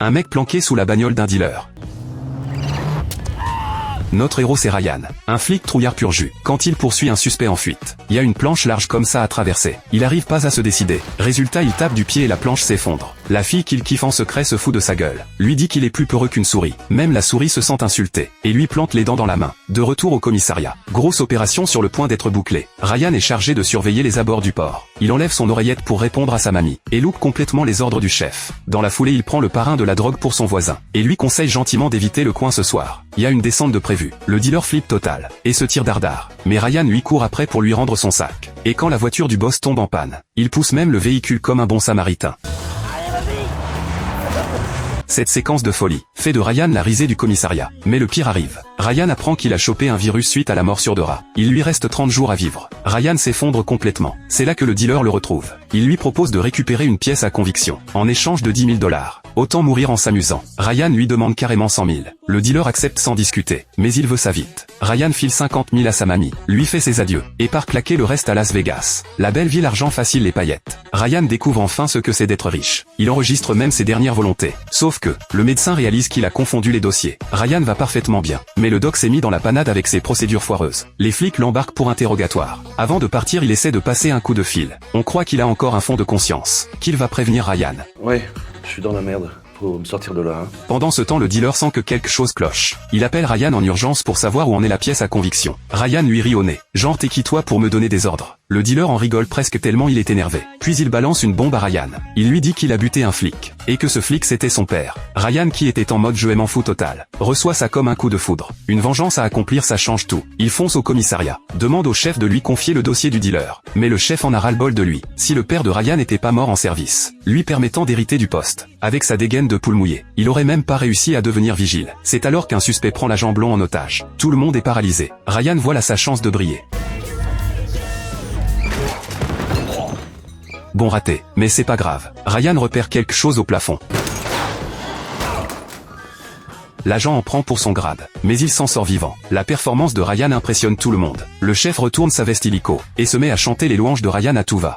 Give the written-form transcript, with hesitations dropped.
Un mec planqué sous la bagnole d'un dealer. Notre héros c'est Ryan, un flic trouillard pur jus. Quand il poursuit un suspect en fuite, il y a une planche large comme ça à traverser. Il arrive pas à se décider. Résultat, il tape du pied et la planche s'effondre. La fille qu'il kiffe en secret se fout de sa gueule. Lui dit qu'il est plus peureux qu'une souris. Même la souris se sent insultée et lui plante les dents dans la main. De retour au commissariat. Grosse opération sur le point d'être bouclée. Ryan est chargé de surveiller les abords du port. Il enlève son oreillette pour répondre à sa mamie et loupe complètement les ordres du chef. Dans la foulée, il prend le parrain de la drogue pour son voisin et lui conseille gentiment d'éviter le coin ce soir. Il y a une descente de prévu. Le dealer flippe total et se tire dardard. Mais Ryan lui court après pour lui rendre son sac. Et quand la voiture du boss tombe en panne, il pousse même le véhicule comme un bon samaritain. Cette séquence de folie fait de Ryan la risée du commissariat. Mais le pire arrive. Ryan apprend qu'il a chopé un virus suite à la morsure de rat. Il lui reste 30 jours à vivre. Ryan s'effondre complètement. C'est là que le dealer le retrouve. Il lui propose de récupérer une pièce à conviction, en échange de 10 000 $. Autant mourir en s'amusant. Ryan lui demande carrément 100 000. Le dealer accepte sans discuter, mais il veut ça vite. Ryan file 50 000 à sa mamie, lui fait ses adieux, et part claquer le reste à Las Vegas. La belle ville argent facile les paillettes. Ryan découvre enfin ce que c'est d'être riche. Il enregistre même ses dernières volontés. Sauf que, le médecin réalise qu'il a confondu les dossiers. Ryan va parfaitement bien, mais le doc s'est mis dans la panade avec ses procédures foireuses. Les flics l'embarquent pour interrogatoire. Avant de partir, il essaie de passer un coup de fil. On croit qu'il a encore un fond de conscience, qu'il va prévenir Ryan. Ouais, je suis dans la merde. Faut me sortir de là, hein. Pendant ce temps, le dealer sent que quelque chose cloche. Il appelle Ryan en urgence pour savoir où en est la pièce à conviction. Ryan lui rit au nez. Genre, t'es qui toi pour me donner des ordres? Le dealer en rigole presque tellement il est énervé. Puis il balance une bombe à Ryan. Il lui dit qu'il a buté un flic. Et que ce flic c'était son père. Ryan, qui était en mode je m'en fous total, reçoit ça comme un coup de foudre. Une vengeance à accomplir, ça change tout. Il fonce au commissariat. Demande au chef de lui confier le dossier du dealer. Mais le chef en a ras-le-bol de lui. Si le père de Ryan n'était pas mort en service, lui permettant d'hériter du poste. Avec sa dégaine de poule mouillée, il aurait même pas réussi à devenir vigile. C'est alors qu'un suspect prend l'agent blond en otage. Tout le monde est paralysé. Ryan voit là sa chance de briller. Bon raté, mais c'est pas grave. Ryan repère quelque chose au plafond. L'agent en prend pour son grade, mais il s'en sort vivant. La performance de Ryan impressionne tout le monde. Le chef retourne sa veste illico, et se met à chanter les louanges de Ryan à tout va.